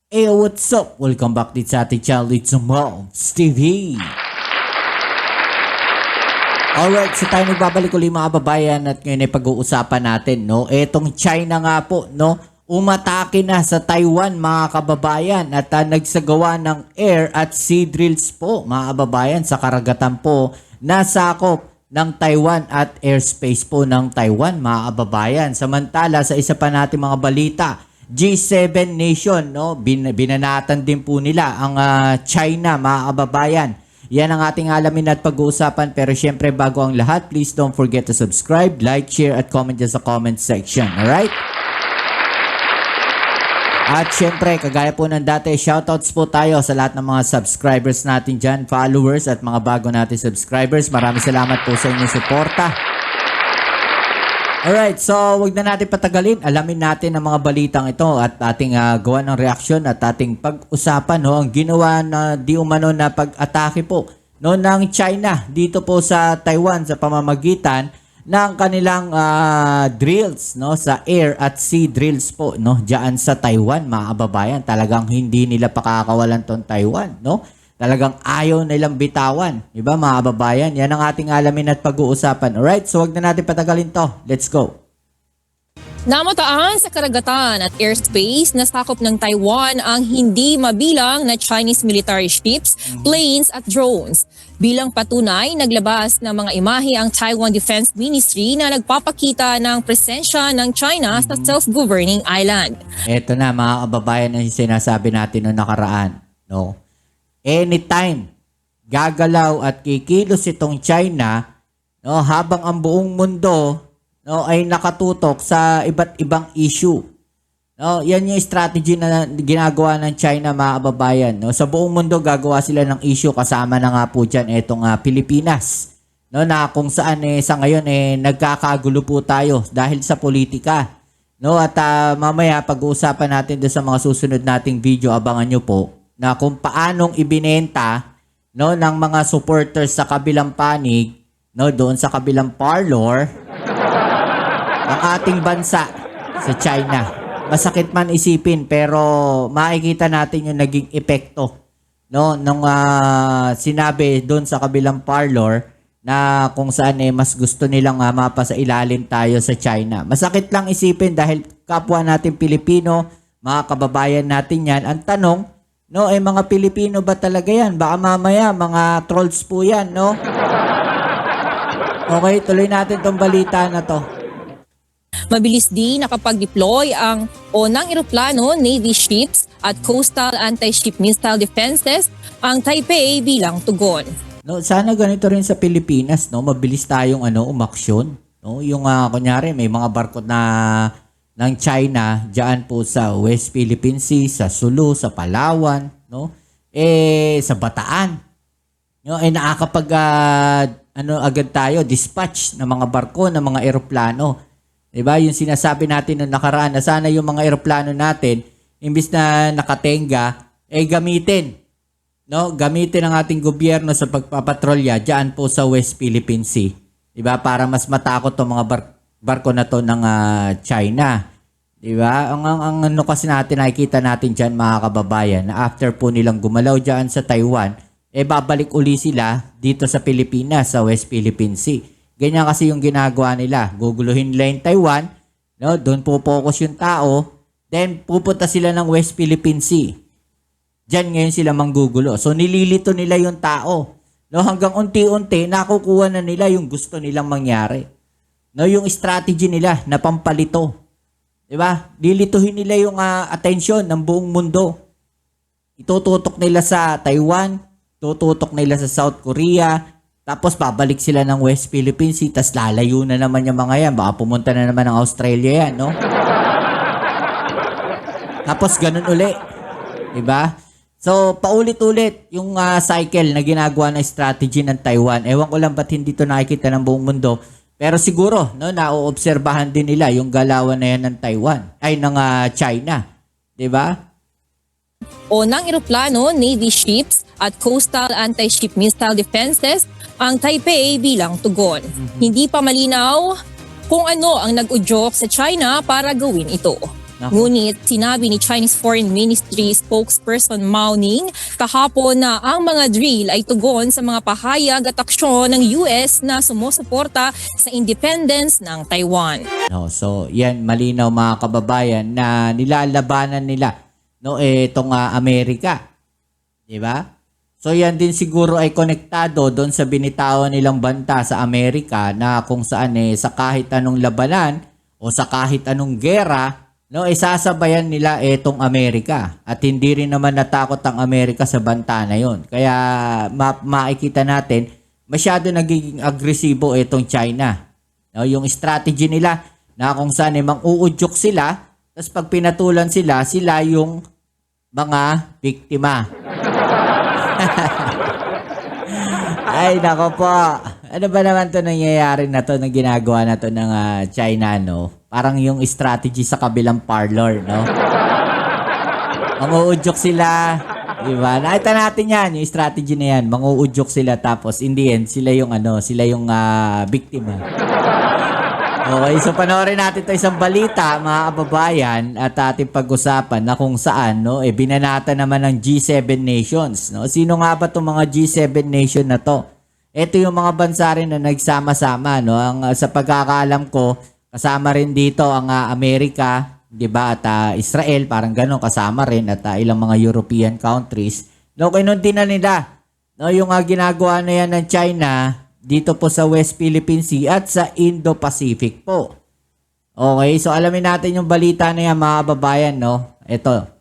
Hey, what's up? Welcome back dito sa ating channel. It's Moms TV. Alright, so tayo nagbabalik ulit mga babayan at ngayon ay pag-uusapan natin, no? Etong China nga po, no? Umatake na sa Taiwan mga kababayan at nagsagawa ng air at sea drills po mga kababayan sa karagatan po na sakop ng Taiwan at airspace po ng Taiwan mga kababayan. Samantala sa isa pa natin mga balita, G7 nation, no? Binanatan din po nila ang China mga kababayan. Yan ang ating alamin at pag-uusapan. Pero syempre bago ang lahat, please don't forget to subscribe, like, share at comment dyan sa comment section. Alright? At syempre, kagaya po ng dati, shoutouts po tayo sa lahat ng mga subscribers natin dyan, followers at mga bago natin subscribers. Maraming salamat po sa inyong suporta. Alright, so wag na natin patagalin. Alamin natin ang mga balitang ito at ating gawa ng reaksyon at ating pag-usapan, no, ang ginawa na di umano na pag-atake po, no, ng China dito po sa Taiwan sa pamamagitan ng kanilang drills, no, sa air at sea drills po, no, diyan sa Taiwan mga kababayan. Talagang hindi nila pakakawalan tong Taiwan, no? Talagang ayaw nilang bitawan. Diba mga kababayan? Yan ang ating alamin at pag-uusapan. Alright, so wag na natin patagalin to. Let's go. Namataan sa karagatan at airspace na sakop ng Taiwan ang hindi mabilang na Chinese military ships, planes at drones. Bilang patunay, naglabas ng mga imahe ang Taiwan Defense Ministry na nagpapakita ng presensya ng China sa self-governing island. Ito na mga kababayan ang sinasabi natin noong nakaraan. No? Anytime gagalaw at kikilos itong China, no, habang ang buong mundo, no, ay nakatutok sa iba't ibang issue. No, yan yung strategy na ginagawa ng China mga kababayan. No, sa buong mundo gagawa sila ng issue, kasama na nga po dyan itong Pilipinas. No, na kung saan sa ngayon nagkakagulo po tayo dahil sa politika. No, at mamaya pag-uusapan natin doon sa mga susunod nating video, abangan nyo po na kung paanong ibinenta, no, ng mga supporters sa kabilang panig, no, doon sa kabilang parlor ang ating bansa sa China. Masakit man isipin pero makikita natin yung naging epekto, no, nung sinabi doon sa kabilang parlor na kung saan mas gusto nilang mapasa ilalim tayo sa China. Masakit lang isipin dahil kapwa natin Pilipino, mga kababayan natin yan. Ang tanong, no, mga Pilipino ba talaga yan? Baka mamaya mga trolls po yan, no? Okay, tuloy natin tong balita na to. Mabilis din nakapag-deploy ang unang eroplano, Navy ships at coastal anti-ship missile defenses ang Taipei bilang tugon. No, sana ganito rin sa Pilipinas, no? Mabilis tayong umaksyon, no? Yung kunyari may mga barko na ng China diyan po sa West Philippine Sea, sa Sulu, sa Palawan, no? Sa Bataan. No, nakakapag agad tayo dispatch ng mga barko, ng mga eroplano. 'Di ba? Yung sinasabi natin noong nakaraan na sana yung mga eroplano natin imbis na nakatenga gamitin. No, gamitin ang ating gobyerno sa pagpapatrolya diyan po sa West Philippine Sea. 'Di ba? Para mas matakot 'tong mga barko na to ng China. 'Di ba? Ang ano kasi natin nakikita natin diyan mga kababayan na after po nilang gumalaw diyan sa Taiwan, babalik uli sila dito sa Pilipinas sa West Philippine Sea. Ganyan kasi yung ginagawa nila. Guguluhin nila yung Taiwan, no? Doon po focus yung tao, then pupunta sila ng West Philippine Sea. Diyan ngayon sila manggugulo. So nililito nila yung tao. No, hanggang unti-unti nakukuha na nila yung gusto nilang mangyari. No, yung strategy nila na pampalito. 'Di ba? Lilituhin nila yung atensyon ng buong mundo. Itututok nila sa Taiwan, tututok nila sa South Korea, tapos babalik sila ng West Philippine Sea, tas lalayo na naman yung mga yan. Baka pumunta na naman ng Australia yan, no? Tapos ganun uli. 'Di ba? So, paulit-ulit yung cycle na ginagawa ng strategy ng Taiwan. Ewan ko lang ba't hindi ito nakikita ng buong mundo. Pero siguro, no, nauobserbahan din nila yung galawan na yan ng Taiwan, ng China. 'Di ba? Unang eroplano, Navy ships at coastal anti-ship missile defenses ang Taipei bilang tugon. Hindi pa malinaw kung ano ang nag-udyok sa China para gawin ito. Naku. Ngunit sinabi ni Chinese Foreign Ministry spokesperson Mao Ning kahapon na ang mga drill ay tugon sa mga pahayag at aksyon ng US na sumusuporta sa independence ng Taiwan. No, so yan malinaw mga kababayan na nilalabanan nila itong Amerika. 'Di ba? So yan din siguro ay konektado doon sa binitawan nilang banta sa Amerika na kung saan sa kahit anong labanan o sa kahit anong gera, sasabayan nila itong Amerika. At hindi rin naman natakot ang Amerika sa banta na yon. Kaya makikita natin, masyado nagiging agresibo itong China. Yung strategy nila na kung saan mang-uudyok sila, tapos pag pinatulan sila, sila yung mga biktima. Ay, nako po. Ano ba naman to nangyayari na to na ginagawa na to ng China, no? Parang yung strategy sa kabilang parlor, no? Manguudyok sila, di ba? Nakita natin yan, yung strategy na yan. Manguudyok sila tapos in the end, sila yung biktima. Okay, so panoorin natin ito isang balita, mga kababayan, at ating pag-usapan na kung saan, binanata naman ng G7 nations, no? Sino nga ba itong mga G7 nation na to? Ito yung mga bansa rin na nagsama-sama, no? Sa pagkakaalam ko, kasama rin dito ang Amerika, 'di ba? At Israel, parang gano'n kasama rin at ilang mga European countries. No, kinundi na nila. No, yung ginagawa na yan ng China dito po sa West Philippine Sea at sa Indo-Pacific po. Okay, so alamin natin yung balita na yan, mga babayan, no? Ito.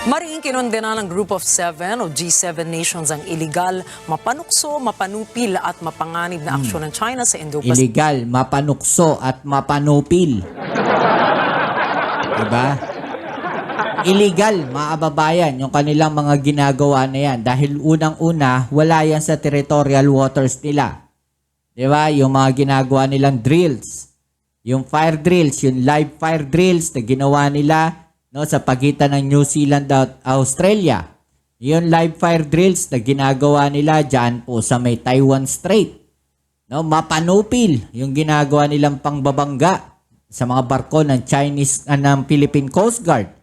Mariing kinondena ng Group of Seven o G7 nations ang iligal, mapanukso, mapanupil at mapanganib na aksyon ng China sa Indo-Pacific. Iligal, mapanukso at mapanupil. Diba? Illegal, mga kababayan, yung kanilang mga ginagawa na yan. Dahil unang-una, wala yan sa territorial waters nila. Diba? Yung mga ginagawa nilang drills. Yung fire drills, yung live fire drills na ginawa nila sa pagitan ng New Zealand at Australia. Yung live fire drills na ginagawa nila dyan po sa may Taiwan Strait. Mapanupil yung ginagawa nilang pangbabangga sa mga barko ng ng Philippine Coast Guard.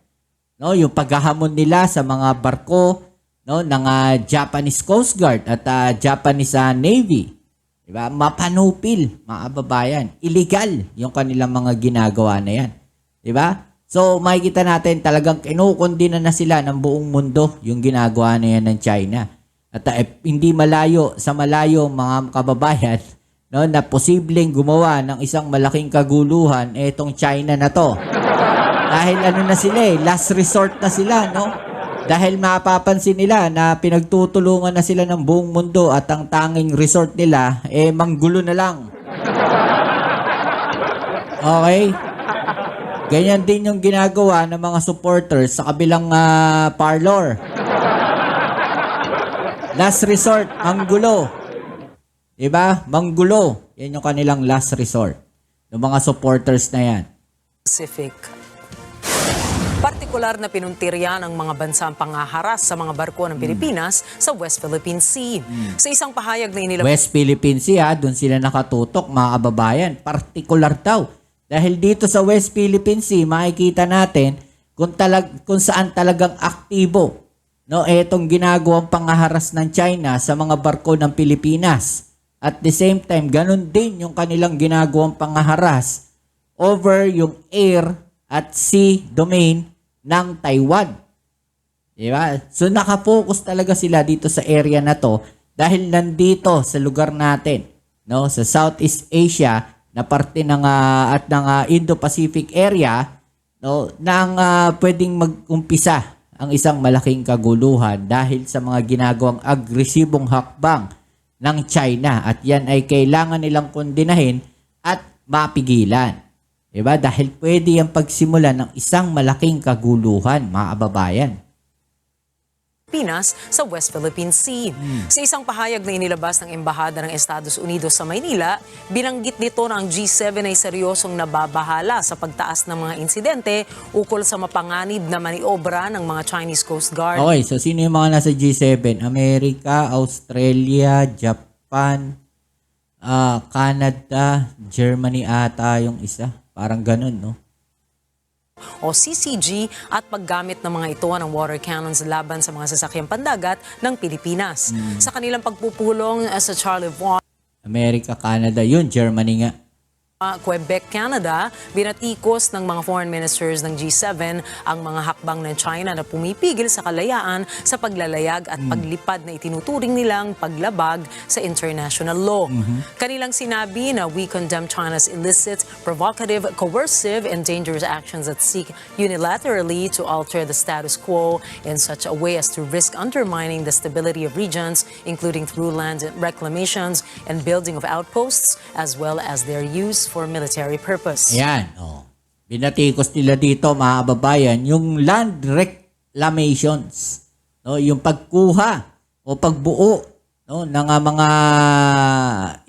Yung paghahamon nila sa mga barko ng Japanese Coast Guard at Japanese Navy. Diba? Mapanupil, mga kababayan. Illegal yung kanilang mga ginagawa na yan. Diba? So, makikita natin talagang kinukundina na sila ng buong mundo yung ginagawa na yan ng China. At hindi malayo, mga kababayan, na posibleng gumawa ng isang malaking kaguluhan itong China na to. Dahil na sila last resort na sila, no? Dahil mapapansin nila na pinagtutulungan na sila ng buong mundo at ang tanging resort nila, manggulo na lang. Okay? Ganyan din yung ginagawa ng mga supporters sa kabilang parlor. Last resort, manggulo. Diba? Manggulo. Yan yung kanilang last resort. Yung mga supporters na yan. Pacific. Partikular na pinuntirya ng mga bansang pangaharas sa mga barko ng Pilipinas sa West Philippine Sea. Sa isang pahayag na inilabas West Philippine Sea, doon sila nakatutok, mga kababayan. Partikular daw. Dahil dito sa West Philippine Sea, makikita natin kung saan talagang aktibo etong ginagawang pangaharas ng China sa mga barko ng Pilipinas. At the same time, ganun din yung kanilang ginagawang pangaharas over yung air at sea domain ng Taiwan. Diba? So nakafocus talaga sila dito sa area na to dahil nandito sa lugar natin, sa Southeast Asia na parte ng Indo-Pacific area, na pwedeng mag-umpisa ang isang malaking kaguluhan dahil sa mga ginagawang agresibong hakbang ng China, at yan ay kailangan nilang kondinahin at mapigilan. Diba? Dahil pwede yung pagsimula ng isang malaking kaguluhan, mga kababayan. Pinas sa West Philippine Sea. Sa isang pahayag na inilabas ng Embahada ng Estados Unidos sa Maynila, binanggit nito na ang G7 ay seryosong nababahala sa pagtaas ng mga insidente ukol sa mapanganib na maniobra ng mga Chinese Coast Guard. Okay, so sino yung mga nasa G7? Amerika, Australia, Japan, Canada, Germany ata yung isa. Parang ganun, no? o CCG at paggamit ng mga ito ng water cannons laban sa mga sasakyang pandagat ng Pilipinas. Sa kanilang pagpupulong sa Charlie Vaughan, Amerika, Canada, yun, Germany nga. Quebec, Canada, binatikos ng mga foreign ministers ng G7 ang mga hakbang ng China na pumipigil sa kalayaan sa paglalayag at paglipad na itinuturing nilang paglabag sa international law. Kanilang sinabi na we condemn China's illicit, provocative, coercive, and dangerous actions that seek unilaterally to alter the status quo in such a way as to risk undermining the stability of regions, including through land reclamations and building of outposts, as well as their use for military purpose. Ayan, binatikos nila dito, mga kababayan, yung land reclamations, no, yung pagkuha o pagbuo, no, ng mga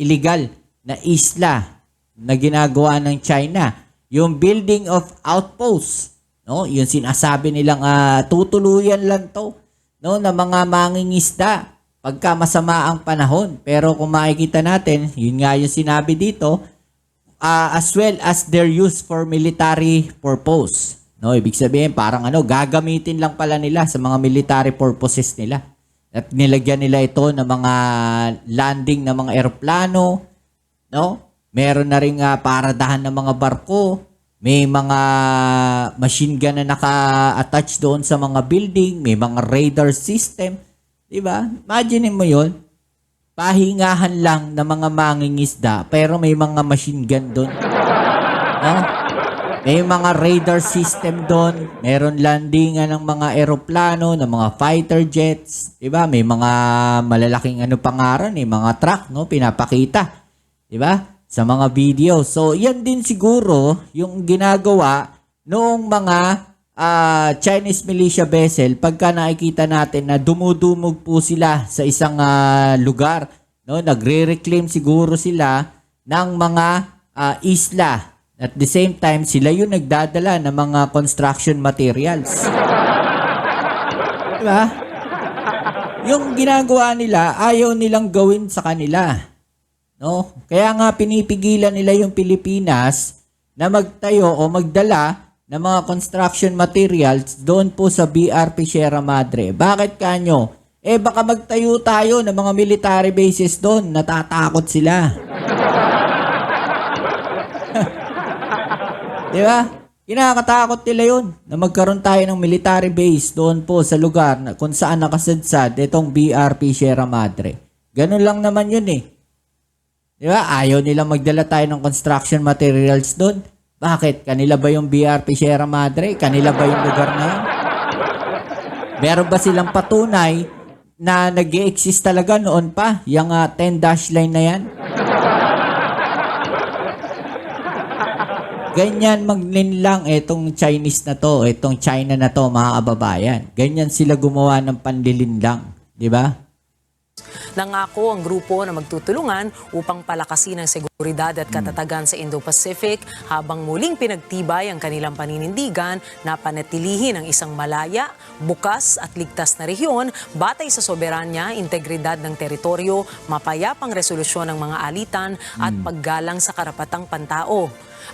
illegal na isla na ginagawa ng China, yung building of outposts, no, yung sinasabi nilang tutuluyan lang to, no, na mga mangingisda pagka masama ang panahon. Pero kung makikita natin, yun nga yung sinabi dito, as well as their use for military purpose. No, ibig sabihin parang gagamitin lang pala nila sa mga military purposes nila. At nilagyan nila ito ng mga landing ng mga eroplano, no? Meron na ring paradahan ng mga barko, may mga machine gun na naka-attach doon sa mga building, may mga radar system, 'di ba? Imagine mo 'yon. Pahingahan lang ng mga mangingisda pero may mga machine gun doon. No? May mga radar system doon, meron landingan ng mga eroplano, ng mga fighter jets, 'di ba? May mga malalaking pangaran, mga truck, no, pinapakita, 'di ba? Sa mga video. So, 'yan din siguro yung ginagawa noong mga Chinese militia vessel pagka nakikita natin na dumudumog po sila sa isang lugar, no, nagre-reclaim siguro sila ng mga isla. At the same time, sila yung nagdadala ng mga construction materials. Diba? Yung ginagawa nila, ayaw nilang gawin sa kanila. No? Kaya nga pinipigilan nila yung Pilipinas na magtayo o magdala ng mga construction materials doon po sa BRP Sierra Madre. Bakit kanyo? Baka magtayo tayo ng mga military bases doon. Natatakot sila. Di ba? Kinakatakot nila yun na magkaroon tayo ng military base doon po sa lugar na kung saan nakasadsad itong BRP Sierra Madre. Ganun lang naman yun eh. Di ba? Ayaw nila magdala tayo ng construction materials doon. Bakit? Kanila ba yung BRP Sierra Madre? Kanila ba yung lugar na yun? Meron ba silang patunay na nag-i-exist talaga noon pa? Yung 10-dash line na yan? Ganyan maglinlang itong Chinese na to, itong China na to, mga kababayan. Ganyan sila gumawa ng panlilinlang. Di ba? Nangako ang grupo na magtutulungan upang palakasin ang seguridad at katatagan sa Indo-Pacific habang muling pinagtibay ang kanilang paninindigan na panatilihin ang isang malaya, bukas at ligtas na rehiyon batay sa soberanya, integridad ng teritoryo, mapayapang resolusyon ng mga alitan at paggalang sa karapatang pantao.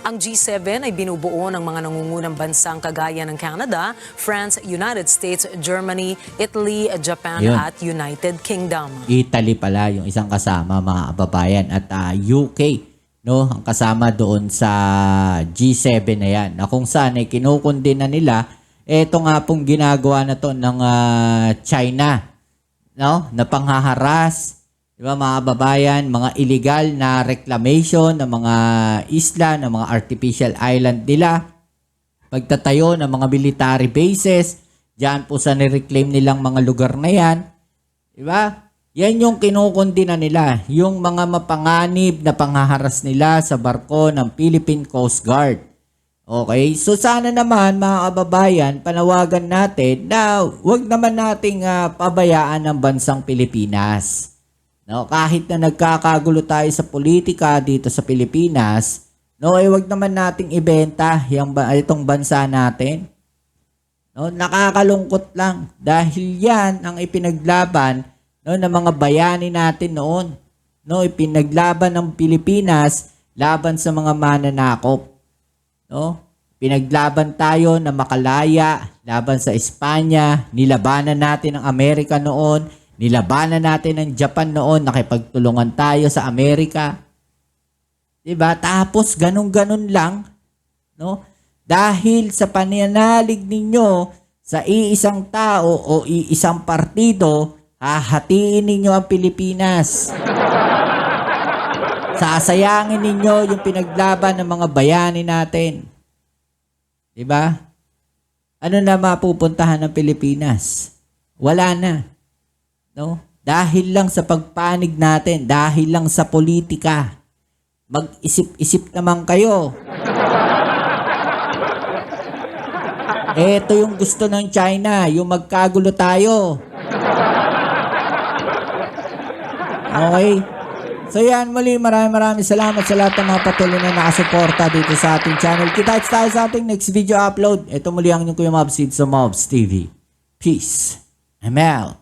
Ang G7 ay binubuo ng mga nangungunang bansang kagaya ng Canada, France, United States, Germany, Italy, Japan Yun. at United Kingdom. Italy pala yung isang kasama, mga kababayan, at UK, no, ang kasama doon sa G7 na yan, na kung saan ay kinukundina nila eto nga pong ginagawa na to ng China, no, na panghaharas, di ba, mga kababayan, mga illegal na reclamation ng mga isla, ng mga artificial island nila, pagtatayo ng mga military bases diyan po sa nireclaim nilang mga lugar na yan, di ba? Yan yung kinukundina nila, yung mga mapanganib na panghaharas nila sa barko ng Philippine Coast Guard. Okay? So sana naman, mga kababayan, panawagan natin na wag naman nating pabayaan ang bansang Pilipinas. No, kahit na nagkakagulo tayo sa politika dito sa Pilipinas, no, wag naman nating ibenta itong bansa natin. No, nakakalungkot lang dahil yan ang ipinaglaban, no, ng mga bayani natin noon. No, ipinaglaban ng Pilipinas laban sa mga mananakop. No? Pinaglaban tayo na makalaya laban sa Espanya, nilabanan natin ang Amerika noon, nilabanan natin ang Japan noon, nakipagtulungan tayo sa Amerika. 'Di ba? Tapos ganun-ganun lang, no? Dahil sa pananalig ninyo sa iisang tao o iisang partido, hahatiin ninyo ang Pilipinas. Sasayangin ninyo yung pinaglaban ng mga bayani natin. 'Di ba? Ano na mapupuntahan ng Pilipinas? Wala na. No? Dahil lang sa pagpanig natin, dahil lang sa politika. Mag-isip-isip naman kayo. Ito yung gusto ng China, yung magkagulo tayo. Okay? So yan, muli maraming salamat sa lahat ng mga patuloy na nakasuporta dito sa ating channel. Kita-kits tayo sa ating next video upload. Ito muli ang inyong Kuya Mobs dito sa Mobs TV. Peace. I'm out.